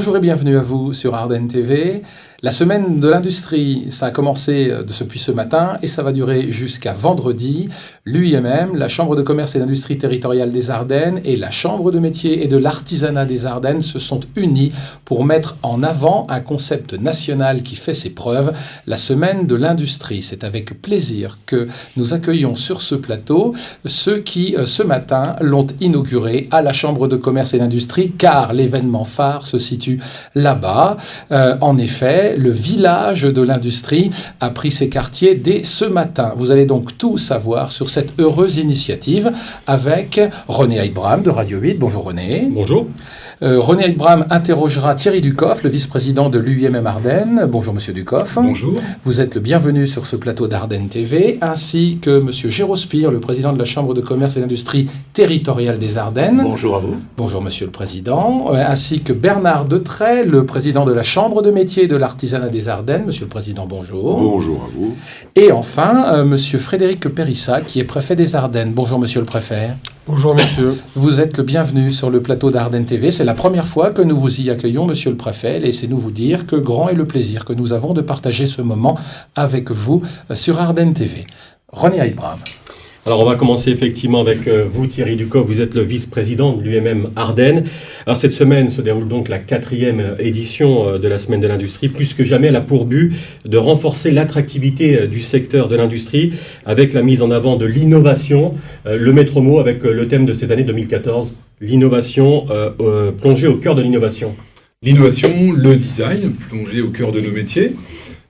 Bonjour et bienvenue à vous sur Ardennes TV. La semaine de l'industrie, ça a commencé depuis ce matin et ça va durer jusqu'à vendredi. L'UIMM, la Chambre de commerce et d'industrie territoriale des Ardennes et la Chambre de métiers et de l'artisanat des Ardennes se sont unis pour mettre en avant un concept national qui fait ses preuves, la semaine de l'industrie. C'est avec plaisir que nous accueillons sur ce plateau ceux qui, ce matin, l'ont inauguré à la Chambre de commerce et d'industrie, car l'événement phare se situe là-bas. En effet, le village de l'industrie a pris ses quartiers dès ce matin. Vous allez donc tout savoir sur cette heureuse initiative avec René Heidbraham de Radio 8. Bonjour René. Bonjour. René Heidbraham interrogera Thierry Ducoff, le vice-président de l'UIMM Ardennes. Bonjour Monsieur Ducoff. Bonjour. Vous êtes le bienvenu sur ce plateau d'Ardennes TV, ainsi que Monsieur Géraud Spire, le président de la Chambre de commerce et d'industrie territoriale des Ardennes. Bonjour à vous. Bonjour Monsieur le Président. Ainsi que Bernard Detray, le président de la Chambre de métiers et de l'artisanat des Ardennes. Monsieur le Président, bonjour. Bonjour à vous. Et enfin, Monsieur Frédéric Périssa, qui est préfet des Ardennes. Bonjour Monsieur le Préfet. Bonjour messieurs. Vous êtes le bienvenu sur le plateau d'Ardennes TV. C'est la première fois que nous vous y accueillons, Monsieur le Préfet. Laissez-nous vous dire que grand est le plaisir que nous avons de partager ce moment avec vous sur Ardennes TV. René Heidbraham. Alors on va commencer effectivement avec vous Thierry Ducoff, vous êtes le vice-président de l'UIMM Ardennes. Alors cette semaine se déroule donc la 4e édition de la semaine de l'industrie. Plus que jamais elle a pour but de renforcer l'attractivité du secteur de l'industrie avec la mise en avant de l'innovation. Le maître mot avec le thème de cette année 2014, l'innovation, plongée au cœur de l'innovation. L'innovation, le design, plongé au cœur de nos métiers.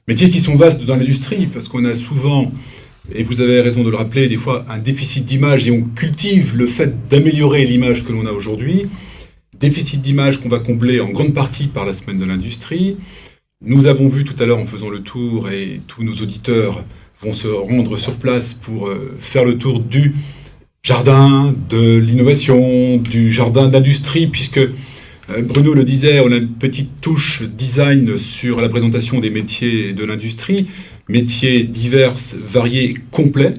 Métiers qui sont vastes dans l'industrie parce qu'on a souvent... Et vous avez raison de le rappeler, des fois un déficit d'image et on cultive le fait d'améliorer l'image que l'on a aujourd'hui. Déficit d'image qu'on va combler en grande partie par la semaine de l'industrie. Nous avons vu tout à l'heure en faisant le tour et tous nos auditeurs vont se rendre sur place pour faire le tour du jardin de l'innovation, du jardin d'industrie, puisque Bruno le disait, on a une petite touche design sur la présentation des métiers de l'industrie. Métiers divers, variés, complets.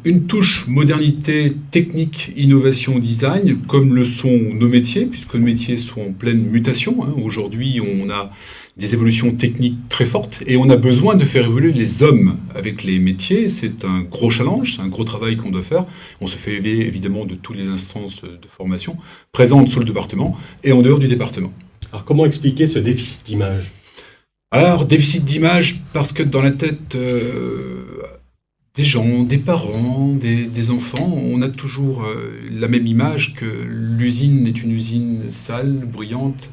Une touche modernité, technique, innovation, design, comme le sont nos métiers, puisque nos métiers sont en pleine mutation. Aujourd'hui, on a des évolutions techniques très fortes et on a besoin de faire évoluer les hommes avec les métiers. C'est un gros challenge, c'est un gros travail qu'on doit faire. On se fait aider évidemment de toutes les instances de formation présentes sur le département et en dehors du département. Alors comment expliquer ce déficit d'image ? Alors, déficit d'image, parce que dans la tête des gens, des parents, des enfants, on a toujours la même image que l'usine est une usine sale, bruyante.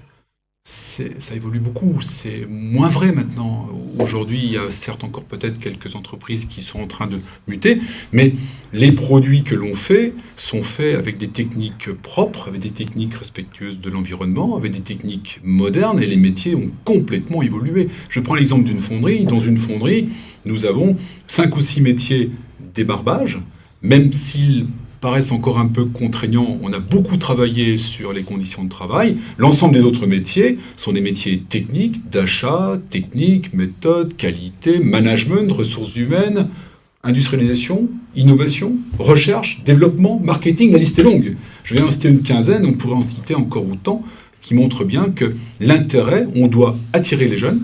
Ça évolue beaucoup, c'est moins vrai maintenant. Aujourd'hui, il y a certes encore peut-être quelques entreprises qui sont en train de muter, mais les produits que l'on fait sont faits avec des techniques propres, avec des techniques respectueuses de l'environnement, avec des techniques modernes, et les métiers ont complètement évolué. Je prends l'exemple d'une fonderie. Dans une fonderie, nous avons 5 ou 6 métiers débarbage, même s'ils paraissent encore un peu contraignants. On a beaucoup travaillé sur les conditions de travail. L'ensemble des autres métiers sont des métiers techniques, d'achat, technique, méthode, qualité, management, ressources humaines, industrialisation, innovation, recherche, développement, marketing. La liste est longue. Je vais en citer une quinzaine, on pourrait en citer encore autant, qui montrent bien que l'intérêt, on doit attirer les jeunes.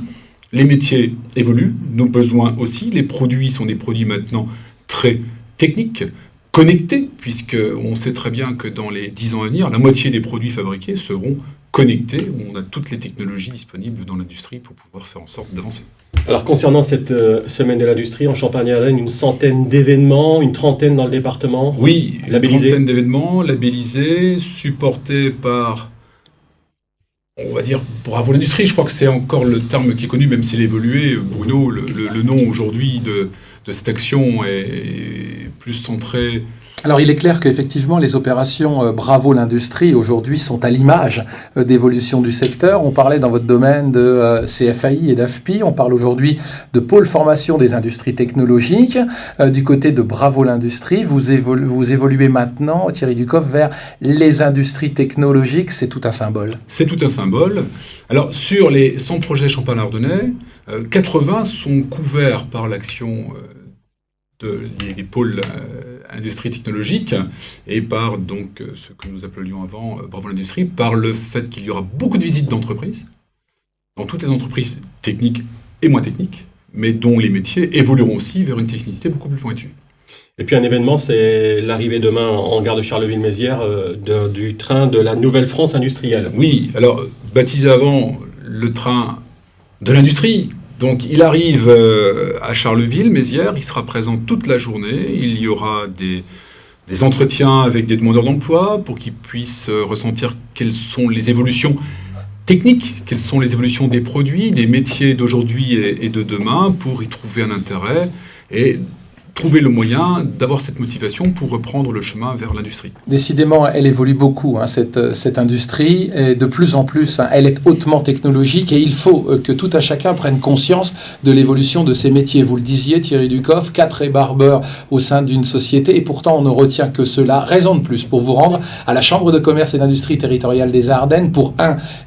Les métiers évoluent, nos besoins aussi. Les produits sont des produits maintenant très techniques, connectés, puisqu'on sait très bien que dans les 10 ans à venir, la moitié des produits fabriqués seront connectés, où on a toutes les technologies disponibles dans l'industrie pour pouvoir faire en sorte d'avancer. Alors concernant cette semaine de l'industrie en Champagne-Ardenne, une centaine d'événements, une trentaine dans le département. Oui, labellisés. Une trentaine d'événements labellisés, supportés par, on va dire, bravo l'industrie. Je crois que c'est encore le terme qui est connu, même s'il a évolué. Bruno, le nom aujourd'hui de cette action est plus centré. Alors il est clair qu'effectivement les opérations Bravo l'industrie aujourd'hui sont à l'image d'évolution du secteur. On parlait dans votre domaine de CFAI et d'AFPI, on parle aujourd'hui de pôle formation des industries technologiques. Du côté de Bravo l'industrie, vous évoluez maintenant, Thierry Ducoff, vers les industries technologiques. C'est tout un symbole. C'est tout un symbole. Alors sur les 100 projets Champagne-Ardennais, 80 sont couverts par l'action des pôles industrie technologique et par donc ce que nous appelions avant Bravo l'industrie, par le fait qu'il y aura beaucoup de visites d'entreprises, dans toutes les entreprises techniques et moins techniques, mais dont les métiers évolueront aussi vers une technicité beaucoup plus pointue. Et puis un événement, c'est l'arrivée demain en gare de Charleville-Mézières du train de la Nouvelle France industrielle. Oui, alors baptisé avant le train de l'industrie. Donc il arrive à Charleville-Mézières, il sera présent toute la journée, il y aura des entretiens avec des demandeurs d'emploi pour qu'ils puissent ressentir quelles sont les évolutions techniques, quelles sont les évolutions des produits, des métiers d'aujourd'hui et de demain pour y trouver un intérêt et trouver le moyen d'avoir cette motivation pour reprendre le chemin vers l'industrie. Décidément, elle évolue beaucoup, cette industrie, et de plus en plus, elle est hautement technologique et il faut que tout à chacun prenne conscience de l'évolution de ces métiers. Vous le disiez, Thierry Ducoff, 4 rébarbeurs au sein d'une société et pourtant on ne retient que cela. Raison de plus pour vous rendre à la Chambre de commerce et d'industrie territoriale des Ardennes pour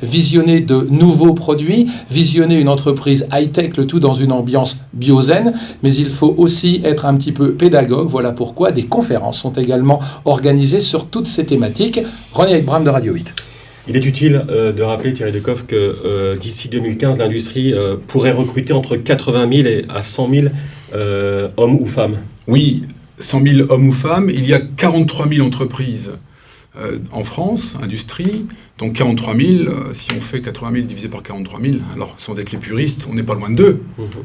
visionner de nouveaux produits, visionner une entreprise high-tech, le tout dans une ambiance biozène, mais il faut aussi être un petit peu pédagogue. Voilà pourquoi des conférences sont également organisées sur toutes ces thématiques. René Ekbram de Radio 8. Il est utile de rappeler, Thierry Ducoff, que d'ici 2015, l'industrie pourrait recruter entre 80 000 et à 100 000 hommes ou femmes. Oui, 100 000 hommes ou femmes. Il y a 43 000 entreprises en France, industrie. Donc 43 000, si on fait 80 000 divisé par 43 000, alors sans être les puristes, on n'est pas loin de 2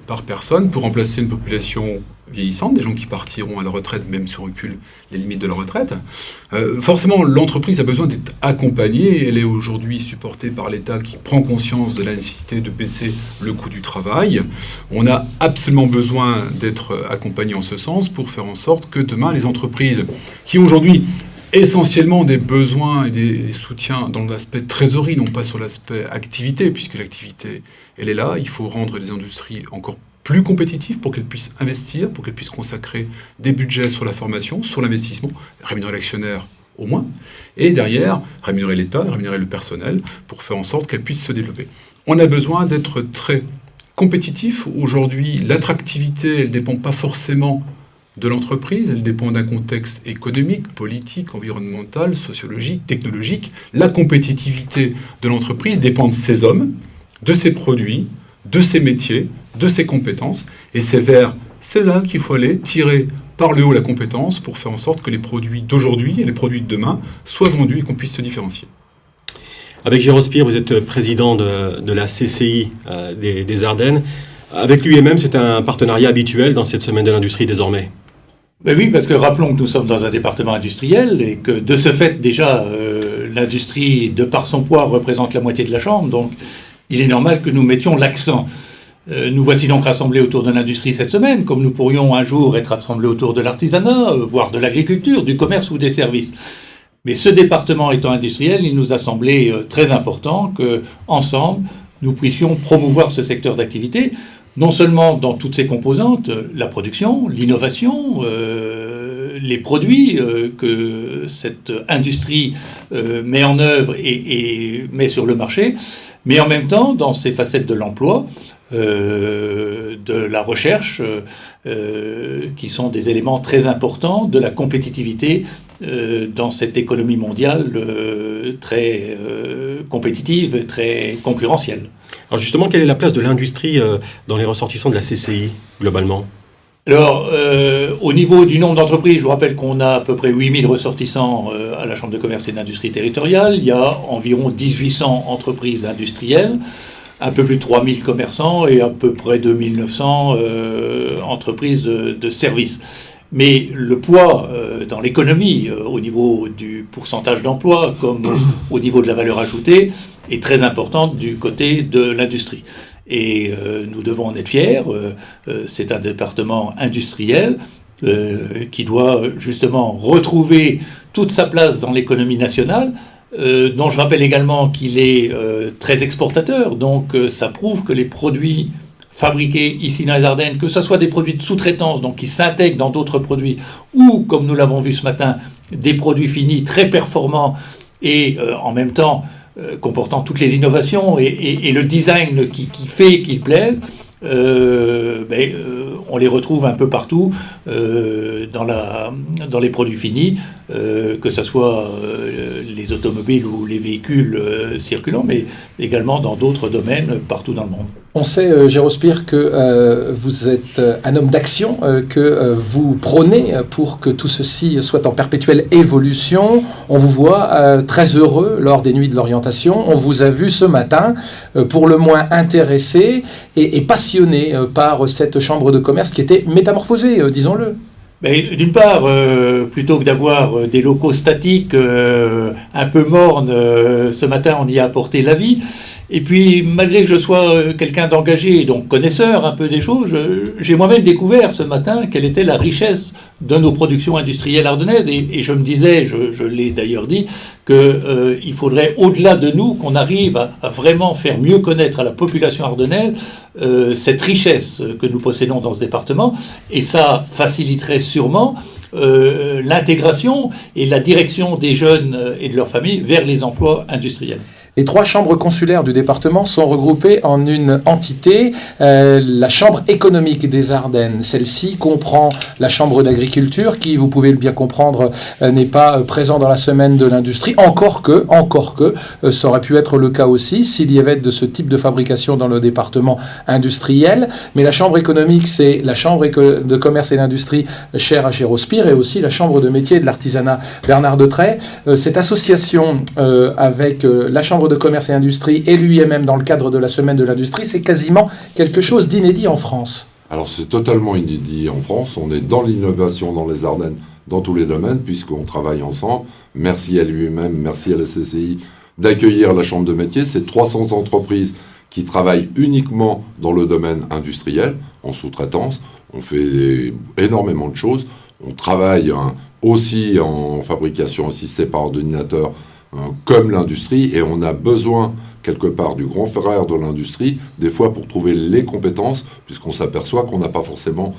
par personne pour remplacer une population vieillissante, des gens qui partiront à la retraite, même si on recule les limites de la retraite. Forcément, l'entreprise a besoin d'être accompagnée. Elle est aujourd'hui supportée par l'État qui prend conscience de la nécessité de baisser le coût du travail. On a absolument besoin d'être accompagné en ce sens pour faire en sorte que demain, les entreprises qui aujourd'hui essentiellement des besoins et des soutiens dans l'aspect trésorerie, non pas sur l'aspect activité, puisque l'activité, elle est là. Il faut rendre les industries encore plus compétitives pour qu'elles puissent investir, pour qu'elles puissent consacrer des budgets sur la formation, sur l'investissement, rémunérer l'actionnaire au moins, et derrière, rémunérer l'État, rémunérer le personnel, pour faire en sorte qu'elles puissent se développer. On a besoin d'être très compétitif. Aujourd'hui, l'attractivité, elle ne dépend pas forcément de l'entreprise, elle dépend d'un contexte économique, politique, environnemental, sociologique, technologique. La compétitivité de l'entreprise dépend de ses hommes, de ses produits, de ses métiers, de ses compétences. Et c'est vers là qu'il faut aller tirer par le haut la compétence pour faire en sorte que les produits d'aujourd'hui et les produits de demain soient vendus et qu'on puisse se différencier. Avec Jérôme Spire, vous êtes président de la CCI des Ardennes. Avec l'UMM, c'est un partenariat habituel dans cette semaine de l'industrie désormais. Ben oui, parce que rappelons que nous sommes dans un département industriel et que de ce fait, déjà, l'industrie, de par son poids, représente la moitié de la Chambre. Donc, il est normal que nous mettions l'accent. Nous voici donc rassemblés autour de l'industrie cette semaine, comme nous pourrions un jour être rassemblés autour de l'artisanat, voire de l'agriculture, du commerce ou des services. Mais ce département étant industriel, il nous a semblé très important qu'ensemble, nous puissions promouvoir ce secteur d'activité, non seulement dans toutes ses composantes, la production, l'innovation, les produits que cette industrie met en œuvre et met sur le marché, mais en même temps dans ses facettes de l'emploi, de la recherche, qui sont des éléments très importants de la compétitivité dans cette économie mondiale très compétitive et très concurrentielle. Alors justement, quelle est la place de l'industrie dans les ressortissants de la CCI, globalement ? Alors, au niveau du nombre d'entreprises, je vous rappelle qu'on a à peu près 8000 ressortissants à la Chambre de commerce et d'industrie territoriale. Il y a environ 1800 entreprises industrielles, un peu plus de 3000 commerçants et à peu près 2900 entreprises de services. Mais le poids dans l'économie, au niveau du pourcentage d'emploi, comme au niveau de la valeur ajoutée, est très important du côté de l'industrie. Et nous devons en être fiers. C'est un département industriel qui doit justement retrouver toute sa place dans l'économie nationale, dont je rappelle également qu'il est très exportateur. Donc ça prouve que les produits fabriqués ici dans les Ardennes, que ce soit des produits de sous-traitance, donc qui s'intègrent dans d'autres produits, ou, comme nous l'avons vu ce matin, des produits finis très performants et en même temps comportant toutes les innovations et le design qui fait qu'ils plaisent, on les retrouve un peu partout dans les produits finis, que ce soit les automobiles ou les véhicules circulants, mais également dans d'autres domaines partout dans le monde. On sait, Gérospire, que vous êtes un homme d'action, que vous prônez pour que tout ceci soit en perpétuelle évolution. On vous voit très heureux lors des nuits de l'orientation. On vous a vu ce matin, pour le moins intéressé et passionné par cette chambre de commerce qui était métamorphosée, disons-le. D'une part, plutôt que d'avoir des locaux statiques un peu mornes, ce matin on y a apporté la vie. Et puis, malgré que je sois quelqu'un d'engagé et donc connaisseur un peu des choses, j'ai moi-même découvert ce matin quelle était la richesse de nos productions industrielles ardennaises. Et je me disais, je l'ai d'ailleurs dit, qu'il faudrait, au-delà de nous, qu'on arrive à vraiment faire mieux connaître à la population ardennaise cette richesse que nous possédons dans ce département. Et ça faciliterait sûrement l'intégration et la direction des jeunes et de leurs familles vers les emplois industriels. Les 3 chambres consulaires du département sont regroupées en une entité, la Chambre économique des Ardennes. Celle-ci comprend la Chambre d'agriculture qui, vous pouvez le bien comprendre, n'est pas présent dans la semaine de l'industrie, encore que, ça aurait pu être le cas aussi s'il y avait de ce type de fabrication dans le département industriel. Mais la Chambre économique, c'est la Chambre de commerce et d'industrie chère à Gérospire et aussi la Chambre de métier et de l'artisanat Bernard Detray. Cette association avec la Chambre de commerce et industrie et l'UIMM dans le cadre de la semaine de l'industrie, c'est quasiment quelque chose d'inédit en France. Alors c'est totalement inédit en France, on est dans l'innovation dans les Ardennes, dans tous les domaines, puisqu'on travaille ensemble. Merci à l'UIMM, merci à la CCI d'accueillir la Chambre de métier. C'est 300 entreprises qui travaillent uniquement dans le domaine industriel, en sous-traitance. On fait énormément de choses. On travaille aussi en fabrication assistée par ordinateur, comme l'industrie, et on a besoin quelque part du grand frère de l'industrie, des fois pour trouver les compétences, puisqu'on s'aperçoit qu'on n'a pas forcément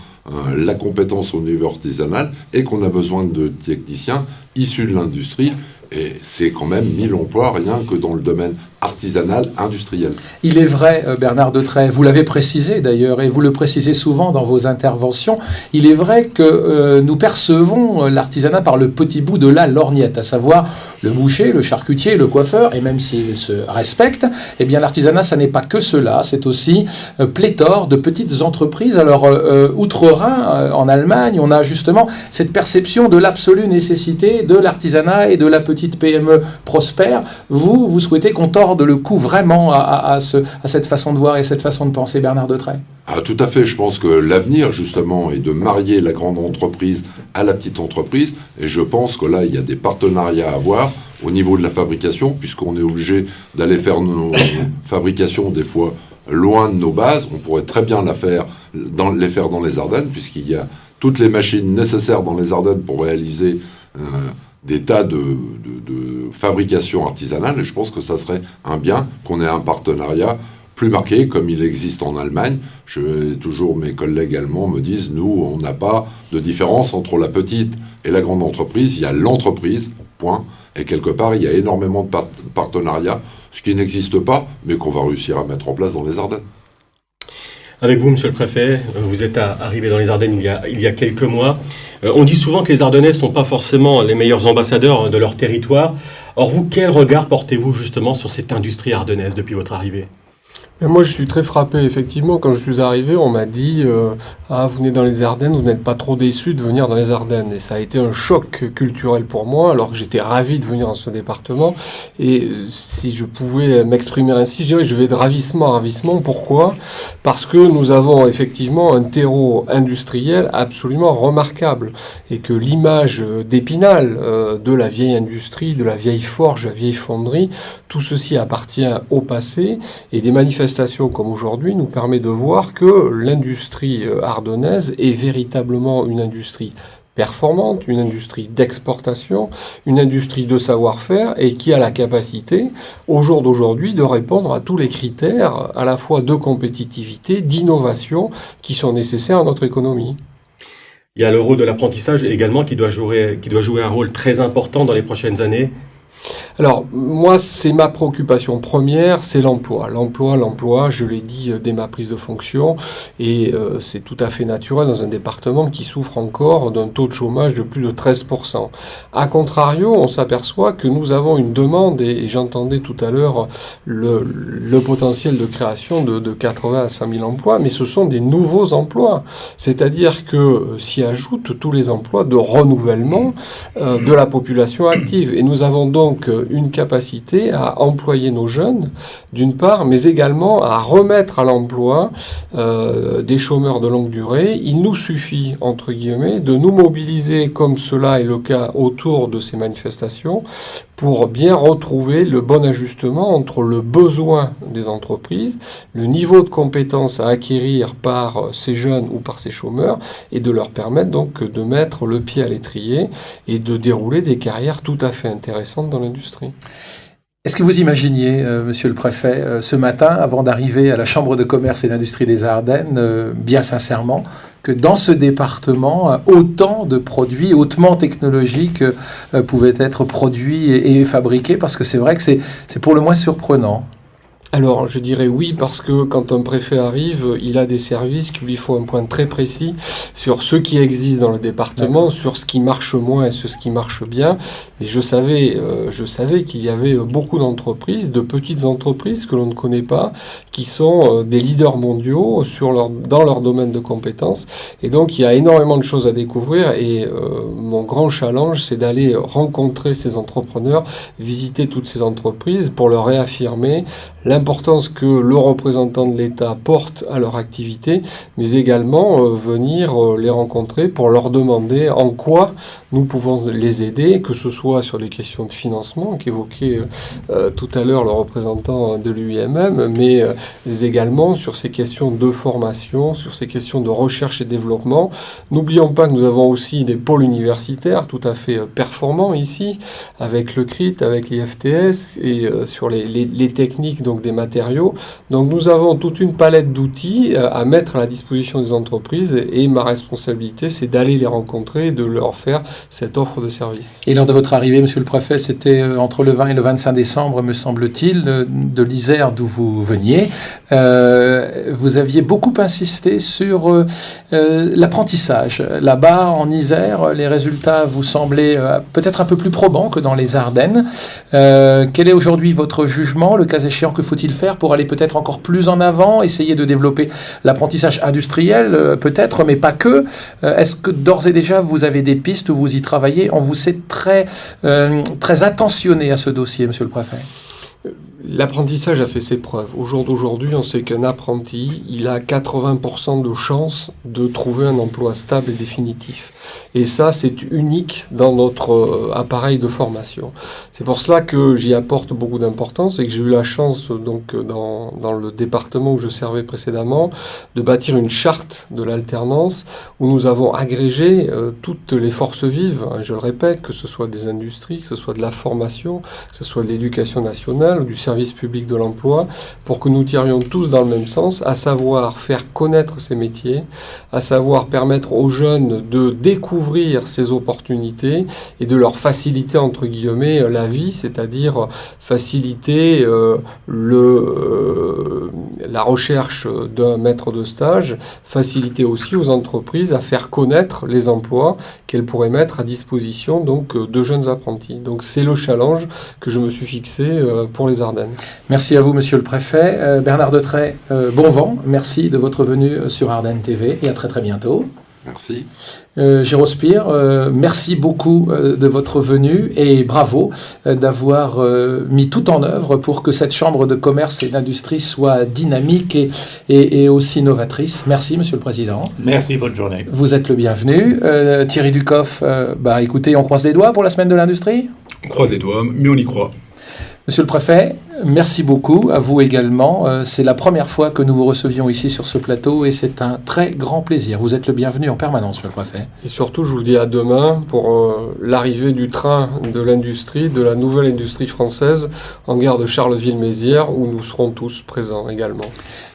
la compétence au niveau artisanal et qu'on a besoin de techniciens issus de l'industrie. Et c'est quand même 1000 emplois rien que dans le domaine artisanal, industriel. Il est vrai, Bernard Detray, vous l'avez précisé d'ailleurs, et vous le précisez souvent dans vos interventions, il est vrai que nous percevons l'artisanat par le petit bout de la lorgnette, à savoir le boucher, le charcutier, le coiffeur, et même s'ils se respectent, eh bien l'artisanat, ça n'est pas que cela, c'est aussi pléthore de petites entreprises. Alors, outre-Rhin, en Allemagne, on a justement cette perception de l'absolue nécessité de l'artisanat et de la petite PME prospère. Vous souhaitez qu'on torde le cou vraiment à cette façon de voir et cette façon de penser, Bernard Detray? Tout à fait, je pense que l'avenir justement est de marier la grande entreprise à la petite entreprise, et je pense que là il y a des partenariats à avoir au niveau de la fabrication, puisqu'on est obligé d'aller faire nos fabrications des fois loin de nos bases. On pourrait très bien les faire dans les Ardennes, puisqu'il y a toutes les machines nécessaires dans les Ardennes pour réaliser des tas de fabrication artisanale, et je pense que ça serait un bien qu'on ait un partenariat plus marqué, comme il existe en Allemagne. Toujours mes collègues allemands me disent, nous, on n'a pas de différence entre la petite et la grande entreprise, il y a l'entreprise, point, et quelque part, il y a énormément de partenariats, ce qui n'existe pas, mais qu'on va réussir à mettre en place dans les Ardennes. Avec vous, monsieur le préfet, vous êtes arrivé dans les Ardennes il y a quelques mois. On dit souvent que les Ardennais ne sont pas forcément les meilleurs ambassadeurs de leur territoire. Or, vous, quel regard portez-vous justement sur cette industrie ardennaise depuis votre arrivée ? Moi, je suis très frappé, effectivement. Quand je suis arrivé, on m'a dit vous venez dans les Ardennes, vous n'êtes pas trop déçus de venir dans les Ardennes. Et ça a été un choc culturel pour moi, alors que j'étais ravi de venir dans ce département. Et si je pouvais m'exprimer ainsi, je dirais que je vais de ravissement à ravissement. Pourquoi ? Parce que nous avons effectivement un terreau industriel absolument remarquable. Et que l'image d'Épinal, de la vieille industrie, de la vieille forge, de la vieille fonderie, tout ceci appartient au passé. Et des manifestations comme aujourd'hui nous permet de voir que l'industrie ardennaise est véritablement une industrie performante, une industrie d'exportation, une industrie de savoir-faire et qui a la capacité, au jour d'aujourd'hui, de répondre à tous les critères à la fois de compétitivité, d'innovation qui sont nécessaires à notre économie. Il y a le rôle de l'apprentissage également qui doit jouer un rôle très important dans les prochaines années. Alors, moi, c'est ma préoccupation première, c'est l'emploi. L'emploi, je l'ai dit dès ma prise de fonction, et c'est tout à fait naturel dans un département qui souffre encore d'un taux de chômage de plus de 13%. A contrario, on s'aperçoit que nous avons une demande, et j'entendais tout à l'heure le potentiel de création de 80 à 100 000 emplois, mais ce sont des nouveaux emplois. C'est-à-dire que s'y ajoutent tous les emplois de renouvellement de la population active. Et nous avons donc une capacité à employer nos jeunes, d'une part, mais également à remettre à l'emploi des chômeurs de longue durée. Il nous suffit, entre guillemets, de nous mobiliser, comme cela est le cas autour de ces manifestations, pour bien retrouver le bon ajustement entre le besoin des entreprises, le niveau de compétences à acquérir par ces jeunes ou par ces chômeurs, et de leur permettre donc de mettre le pied à l'étrier et de dérouler des carrières tout à fait intéressantes dans l'industrie. Est-ce que vous imaginiez, monsieur le préfet, ce matin, avant d'arriver à la Chambre de commerce et d'industrie des Ardennes, bien sincèrement, que dans ce département, autant de produits hautement technologiques pouvaient être produits et fabriqués? Parce que c'est vrai que c'est pour le moins surprenant. Alors, je dirais oui, parce que quand un préfet arrive, il a des services qui lui font un point très précis sur ce qui existe dans le département, sur ce qui marche moins et sur ce qui marche bien. Et je savais qu'il y avait beaucoup d'entreprises, de petites entreprises que l'on ne connaît pas, qui sont des leaders mondiaux dans leur domaine de compétences. Et donc, il y a énormément de choses à découvrir. Et mon grand challenge, c'est d'aller rencontrer ces entrepreneurs, visiter toutes ces entreprises pour leur réaffirmer l'importance que le représentant de l'État porte à leur activité, mais également venir les rencontrer pour leur demander en quoi nous pouvons les aider, que ce soit sur les questions de financement qu'évoquait tout à l'heure le représentant de l'UIMM, mais également sur ces questions de formation, sur ces questions de recherche et développement. N'oublions pas que nous avons aussi des pôles universitaires tout à fait performants ici, avec le CRIT, avec l'IFTS, et sur les techniques donc des matériaux. Donc nous avons toute une palette d'outils à mettre à la disposition des entreprises, et ma responsabilité, c'est d'aller les rencontrer et de leur faire cette offre de service. Et lors de votre arrivée, monsieur le préfet, c'était entre le 20 et le 25 décembre, me semble-t-il, de l'Isère d'où vous veniez. Vous aviez beaucoup insisté sur l'apprentissage. Là-bas, en Isère, les résultats vous semblaient peut-être un peu plus probants que dans les Ardennes. Quel est aujourd'hui votre jugement? Le cas échéant, que faut-il faire pour aller peut-être encore plus en avant, essayer de développer l'apprentissage industriel, peut-être, mais pas que? Est-ce que d'ores et déjà, vous avez des pistes où vous y travaillez? On vous sait très attentionné à ce dossier, monsieur le préfet. L'apprentissage a fait ses preuves. Au jour d'aujourd'hui, on sait qu'un apprenti, il a 80% de chances de trouver un emploi stable et définitif. Et ça, c'est unique dans notre appareil de formation. C'est pour cela que j'y apporte beaucoup d'importance et que j'ai eu la chance, donc, dans le département où je servais précédemment, de bâtir une charte de l'alternance où nous avons agrégé toutes les forces vives, hein, je le répète, que ce soit des industries, que ce soit de la formation, que ce soit de l'éducation nationale ou du service public de l'emploi, pour que nous tirions tous dans le même sens, à savoir faire connaître ces métiers, à savoir permettre aux jeunes de découvrir ces opportunités et de leur faciliter, entre guillemets, la vie, c'est-à-dire faciliter la recherche d'un maître de stage, faciliter aussi aux entreprises à faire connaître les emplois qu'elles pourraient mettre à disposition donc, de jeunes apprentis. Donc c'est le challenge que je me suis fixé pour les Ardennes. Merci à vous, monsieur le préfet. Bernard Detray, bon vent. Merci de votre venue sur Ardennes TV et à très très bientôt. Merci. Géraud Spire, merci beaucoup de votre venue et bravo d'avoir mis tout en œuvre pour que cette chambre de commerce et d'industrie soit dynamique et aussi novatrice. Merci, monsieur le président. Merci, bonne journée. Vous êtes le bienvenu. Thierry Ducoff, écoutez, on croise les doigts pour la semaine de l'industrie? On croise les doigts, mais on y croit. Monsieur le préfet, Merci beaucoup, à vous également. C'est la première fois que nous vous recevions ici sur ce plateau et c'est un très grand plaisir. Vous êtes le bienvenu en permanence, le préfet. Et surtout, je vous dis à demain pour l'arrivée du train de l'industrie, de la nouvelle industrie française en gare de Charleville-Mézières où nous serons tous présents également.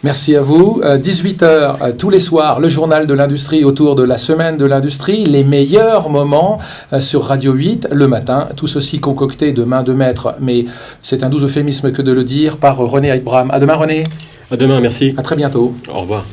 Merci à vous. 18h tous les soirs, le journal de l'industrie autour de la semaine de l'industrie, les meilleurs moments sur Radio 8 le matin. Tout ceci concocté de main de maître, mais c'est un doux euphémisme que de le dire, par René Abraham. À demain René. À demain, merci. À très bientôt. Au revoir.